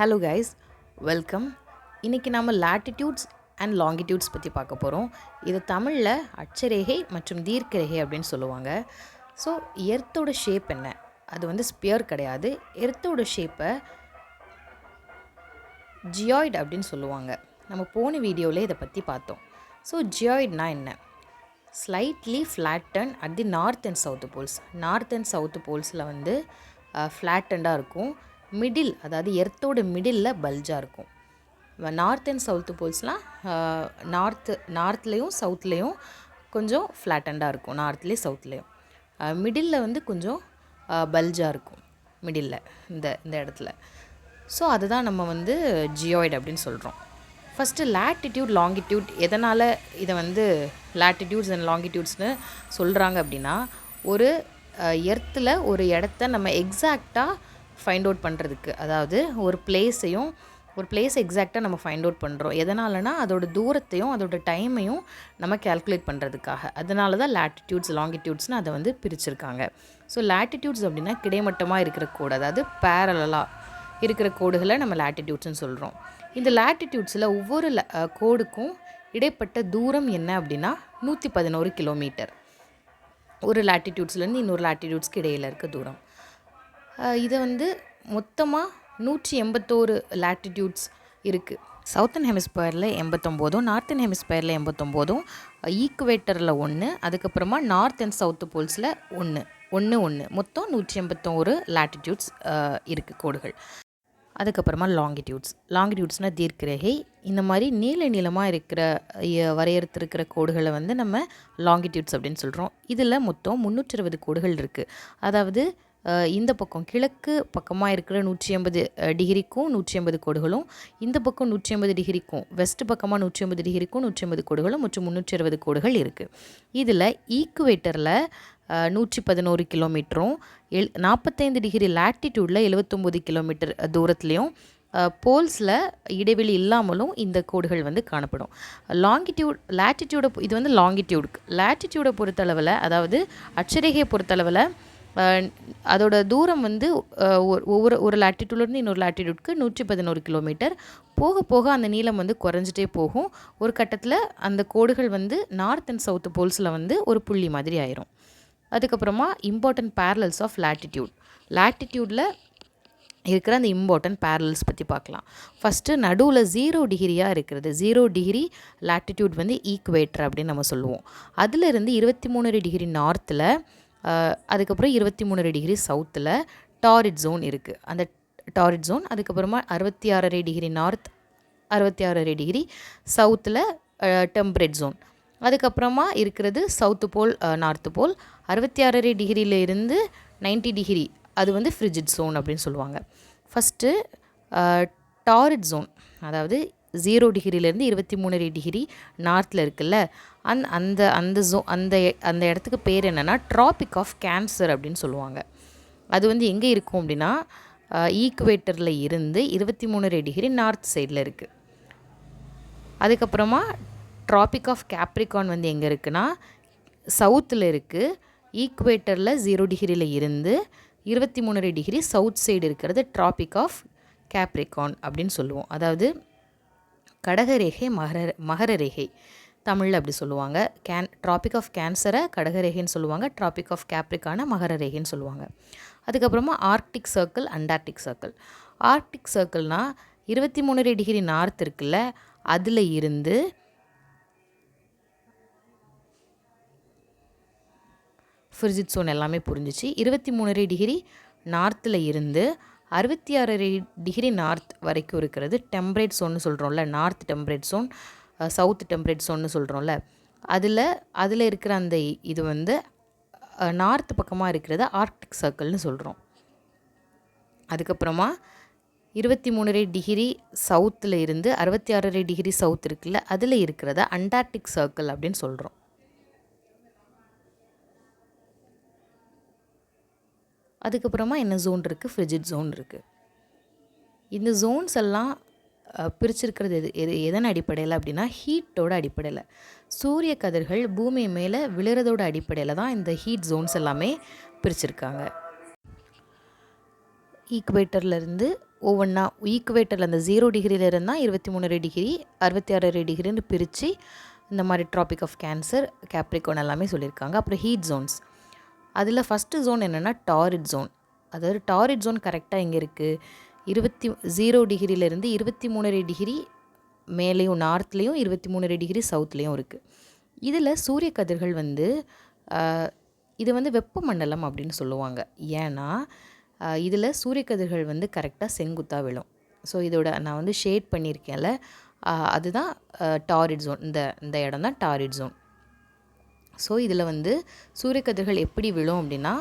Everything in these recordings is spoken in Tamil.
Hello guys, welcome. இன்றைக்கி நம்ம லாட்டிடியூட்ஸ் அண்ட் லாங்கிடியூட்ஸ் பற்றி பார்க்க போகிறோம். இது தமிழில் அட்சரேகை மற்றும் தீர்க்கரேகை அப்படின்னு சொல்லுவாங்க. ஸோ எர்த்தோட ஷேப் என்ன? அது வந்து ஸ்பியர் கிடையாது. எர்த்தோட ஷேப்பை ஜியாய்டு அப்படின்னு சொல்லுவாங்க. நம்ம போன வீடியோவில் இதை பற்றி பார்த்தோம். ஸோ ஜியாய்டுனா என்ன? Slightly flatten at the north and south poles. North and south போல்ஸில் வந்து ஃப்ளாட்டண்டாக இருக்கும். மிடில், அதாவது எர்த்தோட மிடில் பல்ஜாக இருக்கும். நார்த் அண்ட் சவுத் போல்ஸ்லாம் நார்த்லேயும் சவுத்லேயும் கொஞ்சம் ஃப்ளாட்டண்டாக இருக்கும். நார்த்லேயும் சவுத்லேயும் மிடில் வந்து கொஞ்சம் பல்ஜாக இருக்கும். மிடில் இந்த இடத்துல. ஸோ அதுதான் நம்ம வந்து ஜியாய்டு அப்படின்னு சொல்கிறோம். ஃபஸ்ட்டு லாட்டிடியூட் லாங்கிடியூட் எதனால் இதை வந்து லாட்டிடியூட்ஸ் அண்ட் லாங்கிடியூட்ஸ்னு சொல்கிறாங்க அப்படின்னா, ஒரு எர்த்தில் ஒரு இடத்த நம்ம எக்ஸாக்டாக ஃபைண்ட் அவுட் பண்ணுறதுக்கு, அதாவது ஒரு பிளேஸை எக்ஸாக்டாக நம்ம ஃபைண்ட் அவுட் பண்ணுறோம். எதனாலனா அதோட தூரத்தையும் அதோட டைமையும் நம்ம கேல்குலேட் பண்ணுறதுக்காக. அதனால தான் லாட்டிடியூட்ஸ் லாங்கிடியூட்ஸ்னு அதை வந்து பிரிச்சிருக்காங்க. ஸோ லாட்டிடியூட்ஸ் அப்படின்னா கிடைமட்டமாக இருக்கிற கோடு, அதாவது பேரலாக இருக்கிற கோடுகளை நம்ம லாட்டிடியூட்ஸ்னு சொல்கிறோம். இந்த லாட்டிடியூட்ஸில் ஒவ்வொரு கோடுக்கும் இடைப்பட்ட தூரம் என்ன அப்படின்னா 111 கிலோமீட்டர். ஒரு லாட்டிடியூட்ஸ்லேருந்து இன்னொரு லாட்டிடியூட்ஸ்க்கு இடையில் இருக்க தூரம். இதை வந்து மொத்தமாக 181 லாட்டிடியூட்ஸ் இருக்குது. சவுத்தன் ஹெமிஸ்பயரில் 89, நார்த்தன் ஹெமிஸ்பயரில் 89, ஈக்குவேட்டரில் 1, அதுக்கப்புறமா நார்த் அண்ட் சவுத் போல்ஸில் 1 மொத்தம் 181 லாட்டிடியூட்ஸ் இருக்குது கோடுகள். அதுக்கப்புறமா லாங்கிடியூட்ஸ்னால் தீர்க்கரேகை. இந்த மாதிரி நீளமாக இருக்கிற வரையறுத்திருக்கிற கோடுகளை வந்து நம்ம லாங்கிடியூட்ஸ் அப்படின்னு சொல்கிறோம். இதில் மொத்தம் 320 கோடுகள் இருக்குது. அதாவது இந்த பக்கம் கிழக்கு பக்கமாக இருக்கிற 180 டிகிரிக்கும் 180 கோடுகளும், இந்த பக்கம் 180 டிகிரிக்கும் வெஸ்ட் பக்கமாக 180 டிகிரிக்கும் 180 கோடுகளும் மற்றும் 360 கோடுகள் இருக்குது. இதில் ஈக்குவேட்டரில் 111 கிலோமீட்டரும் 45 டிகிரி லாட்டிடியூடில் 79 கிலோமீட்டர் தூரத்துலேயும் போல்ஸில் இடைவெளி இல்லாமலும் இந்த கோடுகள் வந்து காணப்படும். லாட்டிடியூடை இது வந்து லாட்டிடியூடை பொறுத்தளவில், அதாவது அட்சரேகையை பொறுத்தளவில் அதோட தூரம் வந்து ஒரு லாட்டிடியூட்லேருந்து இன்னொரு லாட்டிடியூட்க்கு 111 கிலோமீட்டர். போக போக அந்த நீளம் வந்து குறைஞ்சிட்டே போகும். ஒரு கட்டத்தில் அந்த கோடுகள் வந்து நார்த் அண்ட் சவுத் போல்ஸில் வந்து ஒரு புள்ளி மாதிரி ஆயிரும். அதுக்கப்புறமா இம்பார்ட்டன்ட் பேரலல்ஸ் ஆஃப் லாட்டிடியூடில் இருக்கிற அந்த இம்பார்ட்டன்ட் பேரலல்ஸ் பற்றி பார்க்கலாம். ஃபஸ்ட்டு நடுவில் 0 டிகிரியாக இருக்கிறது. 0 டிகிரி லாட்டிடியூட் வந்து ஈக்குவேட்டர் அப்படின்னு நம்ம சொல்லுவோம். அதிலிருந்து 23 டிகிரி நார்த்தில், அதுக்கப்புறம் 23 டிகிரி சவுத்தில் டாரிட் ஜோன் இருக்குது. அந்த டாரிட் ஜோன், அதுக்கப்புறமா 66 டிகிரி நார்த், 66 டிகிரி சவுத்தில் டெம்பரேட் ஜோன். அதுக்கப்புறமா இருக்கிறது சவுத்து போல், நார்த்து போல். 66 டிகிரியில் இருந்து 90 டிகிரி அது வந்து ஃப்ரிஜிட் ஜோன் அப்படின்னு சொல்லுவாங்க. ஃபஸ்ட்டு டாரிட் ஜோன், அதாவது 0 டிகிரிலேருந்து 23 டிகிரி நார்த்தில் இருக்குல்ல, அந்த இடத்துக்கு பேர் என்னென்னா ட்ராபிக் ஆஃப் கேன்சர் அப்படின்னு சொல்லுவாங்க. அது வந்து எங்கே இருக்கும் அப்படின்னா ஈக்குவேட்டரில் இருந்து 23 டிகிரி நார்த் சைடில் இருக்குது. அதுக்கப்புறமா ட்ராபிக் ஆஃப் கேப்ரிகான் வந்து எங்கே இருக்குன்னா சவுத்தில் இருக்குது. ஈக்குவேட்டரில் 0 டிகிரியில் இருந்து 23 டிகிரி சவுத் சைடு இருக்கிறது ட்ராபிக் ஆஃப் கேப்ரிகான் அப்படின்னு சொல்லுவோம். அதாவது கடகரேகை, மகரரேகை தமிழில் அப்படி சொல்லுவாங்க. ட்ராபிக் ஆஃப் கேன்சரை கடகரேகைன்னு சொல்லுவாங்க. ட்ராபிக் ஆஃப் கேப்ரிகானை மகரரேகைன்னு சொல்லுவாங்க. அதுக்கப்புறமா Arctic circle, Antarctic circle. Arctic சர்க்கிள்னால் 23 டிகிரி நார்த் இருக்குல்ல, அதில் இருந்து ஃப்ரிஜிட் ஜோன் எல்லாமே புரிஞ்சிச்சு. 23 டிகிரி நார்த்தில் இருந்து 66 டிகிரி நார்த் வரைக்கும் இருக்கிறது டெம்பரேட் ஜோன்னு சொல்கிறோம்ல, north temperate zone, south temperate ஜோன்னு சொல்கிறோம்ல. அதில் இருக்கிற அந்த இது வந்து நார்த் பக்கமாக இருக்கிறது ஆர்க்டிக் சர்க்கிள்னு சொல்கிறோம். அதுக்கப்புறமா 23 டிகிரி சவுத்தில் இருந்து 66 டிகிரி சவுத் இருக்குல்ல, அதில் இருக்கிறத அண்டார்டிக் சர்க்கிள் அப்படின்னு சொல்கிறோம். அதுக்கப்புறமா என்ன ஜோன் இருக்குது? ஃப்ரிஜிட் ஜோன் இருக்குது. இந்த ஜோன்ஸ் எல்லாம் பிரிச்சிருக்கிறது எதன் அடிப்படையில் அப்படின்னா ஹீட்டோட அடிப்படையில். சூரிய கதிர்கள் பூமி மேலே விழுறதோட அடிப்படையில் தான் இந்த ஹீட் ஜோன்ஸ் எல்லாமே பிரிச்சிருக்காங்க. ஈக்குவேட்டர்லேருந்து ஒவ்வொன்றா ஈக்குவேட்டரில் அந்த 0 டிகிரியில் இருந்தால் 23 டிகிரி 66 டிகிரின்னு பிரித்து இந்த மாதிரி ட்ராபிக் ஆஃப் கேன்சர், கேப்ரிகான் எல்லாமே சொல்லியிருக்காங்க. அப்புறம் ஹீட் ஜோன்ஸ், அதில் ஃபஸ்ட்டு ஜோன் என்னென்னா டாரிட் ஜோன். அதாவது டாரிட் ஜோன் கரெக்டாக எங்கே இருக்குது, 0 டிகிரியிலேருந்து 23 டிகிரி மேலேயும் நார்த்லேயும் 23 டிகிரி சவுத்லேயும் இருக்குது. இதில் சூரிய கதிர்கள் வந்து இது வந்து வெப்பமண்டலம் அப்படின்னு சொல்லுவாங்க. ஏன்னா இதில் சூரிய கதிர்கள் வந்து கரெக்டாக செங்குத்தாக விழும். ஸோ இதோட நான் வந்து ஷேட் பண்ணியிருக்கேன்ல, அதுதான் டாரிட் ஜோன். இந்த இடம் தான் டாரிட் ஜோன். ஸோ இதில் வந்து சூரிய கதிர்கள் எப்படி விழும் அப்படின்னா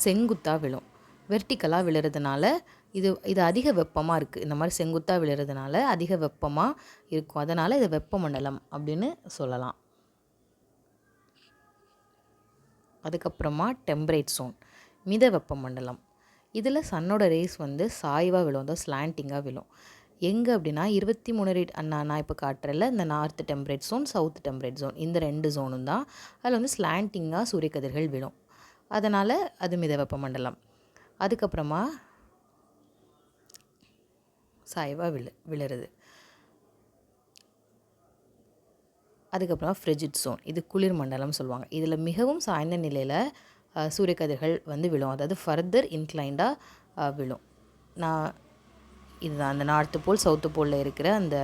செங்குத்தாக விழும். வெர்டிக்கலாக விழுறதுனால இது அதிக வெப்பமாக இருக்குது. இந்த மாதிரி செங்குத்தாக விழுறதுனால அதிக வெப்பமாக இருக்கும். அதனால் இது வெப்பமண்டலம் அப்படின்னு சொல்லலாம். அதுக்கப்புறமா டெம்பரேட் ஜோன், மித வெப்பமண்டலம். இதில் சன்னோட ரேஸ் வந்து சாய்வாக விழும், அதாவது ஸ்லாண்டிங்காக விழும். எங்கே அப்படின்னா 23 நான் இப்போ காட்டுறல இந்த north temperate zone, south temperate zone, இந்த 2 ஜோனும் தான். அதில் வந்து ஸ்லாண்டிங்காக சூரிய கதிர்கள் விழும். அதனால் அது மித வெப்பமண்டலம். அதுக்கப்புறமா சாய்வாக விழுறது. அதுக்கப்புறமா ஃப்ரிஜிட் ஜோன், இது குளிர் மண்டலம் சொல்லுவாங்க. இதில் மிகவும் சாய்ந்த நிலையில் சூரிய கதிர்கள் வந்து விழும், அதாவது ஃபர்தர் இன்க்ளைண்டாக விழும். இதுதான் அந்த நார்த்து போல் சவுத்து போலில் இருக்கிற அந்த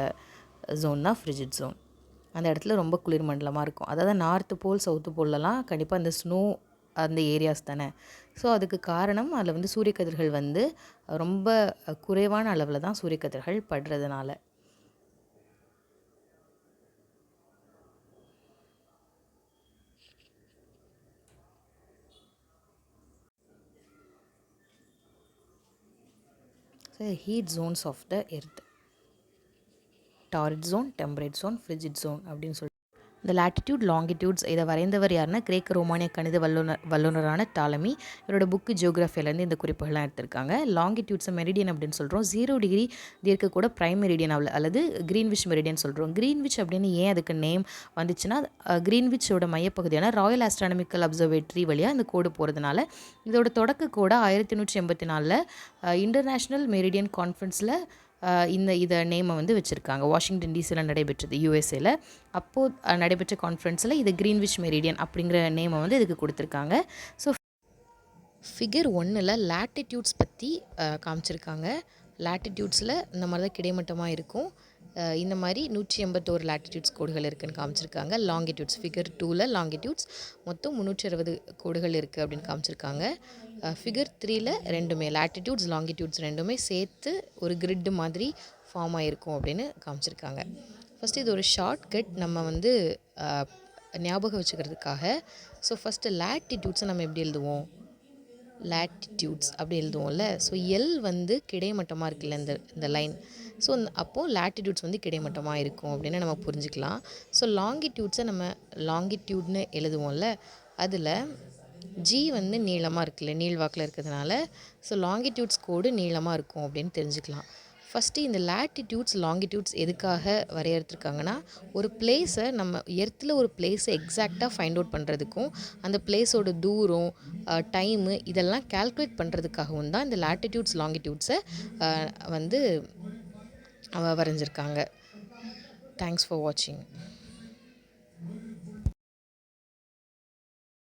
ஜோன் தான் ஃப்ரிஜிட் ஜோன். அந்த இடத்துல ரொம்ப குளிர் மண்டலமாக இருக்கும். அதாவது நார்த்து போல் சவுத்து போல்லலாம் கண்டிப்பாக அந்த ஸ்னோ அந்த ஏரியாஸ் தானே. ஸோ அதுக்கு காரணம் அதில் வந்து சூரிய கதிர்கள் வந்து ரொம்ப குறைவான அளவில் தான் சூரிய கதிர்கள் படுறதுனால. So heat zones of the earth, torrid zone, temperate zone, frigid zone அப்படின்னு சொல்லி. இந்த லாட்டிடியூட் லாங்கிடியூட்ஸ் இதை வரைந்தவர் யாருன்னா கிரேக்க ரோமானிய கணித வல்லுநரான டாலமி. இவரோட புக்கு ஜியோகிராஃபியிலேருந்து இந்த குறிப்புகள்லாம் எடுத்திருக்காங்க. லாங்கிடியூட்ஸை மெரிடியன் அப்படின்னு சொல்கிறோம். 0 டிகிரி தீர்க்க கூட ப்ரைம் மெரிடியன் அல்லது கிரீன்விச் மெரிடியன் சொல்கிறோம். கிரீன்விச் அப்படின்னு ஏன் அதுக்கு நேம் வந்துச்சுன்னா, கிரீன்விச்சோட மையப்பகுதியான ராயல் ஆஸ்ட்ரானமிக்கல் அப்சர்வேட்டரி வழியாக இந்த கோடு போகிறதுனால. இதோட தொடக்க கோடை 1884 இன்டர்நேஷ்னல் மெரிடியன் கான்ஃபரன்ஸில் இதை நேமை வந்து வச்சுருக்காங்க. வாஷிங்டன் டிசியில் நடைபெற்றது, யூஎஸ்ஏல. அப்போது நடைபெற்ற கான்ஃபரன்ஸில் இது கிரீன்விச் மெரிடியன் அப்படிங்கிற நேமை வந்து இதுக்கு கொடுத்துருக்காங்க. ஸோ ஃபிகர் 1ல் லாட்டிடியூட்ஸ் பற்றி காமிச்சிருக்காங்க. லாட்டிடியூட்ஸில் இந்த மாதிரி தான் கிடைமட்டமாக இருக்கும். இந்த மாதிரி 181 லாட்டிடியூட்ஸ் கோடுகள் இருக்குதுன்னு காமிச்சிருக்காங்க. லாங்கிடியூட்ஸ் ஃபிகர் 2ல் லாங்கிடியூட்ஸ் மொத்தம் 360 கோடுகள் இருக்குது அப்படின்னு காமிச்சிருக்காங்க. ஃபிகர் 3ல் ரெண்டுமே லாட்டிடியூட்ஸ் லாங்கிடியூட்ஸ் ரெண்டுமே சேர்த்து ஒரு கிரிட்டு மாதிரி ஃபார்ம் ஆகிருக்கும் அப்படின்னு காமிச்சிருக்காங்க. ஃபஸ்ட்டு இது ஒரு ஷார்ட்கட் நம்ம வந்து ஞாபகம் வச்சுக்கிறதுக்காக. ஸோ ஃபஸ்ட்டு லாட்டிடியூட்ஸை நம்ம எப்படி எழுதுவோம், லாட்டிடியூட்ஸ் அப்படி எழுதுவோம்ல. ஸோ எல் வந்து கிடைமட்டமாக இருக்குல்ல இந்த லைன். ஸோ அப்போது லாட்டிடியூட்ஸ் வந்து கிடைமட்டமாக இருக்கும் அப்படின்னு நம்ம புரிஞ்சுக்கலாம். ஸோ லாங்கிடியூட்ஸை நம்ம லாங்கிடியூட்னு எழுதுவோம்ல, அதில் ஜி வந்து நீளமாக இருக்குல்ல, நீள்வாக்கில் இருக்கிறதுனால ஸோ லாங்கிடியூட்ஸ் கோடு நீளமாக இருக்கும் அப்படின்னு தெரிஞ்சுக்கலாம். ஃபஸ்ட்டு இந்த லாட்டிடியூட்ஸ் லாங்கிடியூட்ஸ் எதுக்காக வரையறுத்துருக்காங்கன்னா, ஒரு பிளேஸை நம்ம எர்த்தில் ஒரு பிளேஸை எக்ஸாக்டாக ஃபைண்ட் அவுட் பண்ணுறதுக்கும் அந்த பிளேஸோட தூரம் டைமு இதெல்லாம் கால்குலேட் பண்ணுறதுக்காகவும் தான் இந்த லாட்டிடியூட்ஸ் லாங்கிடியூட்ஸை வந்து வரைஞ்சிருக்காங்க. தேங்க்ஸ் ஃபார் வாட்சிங்.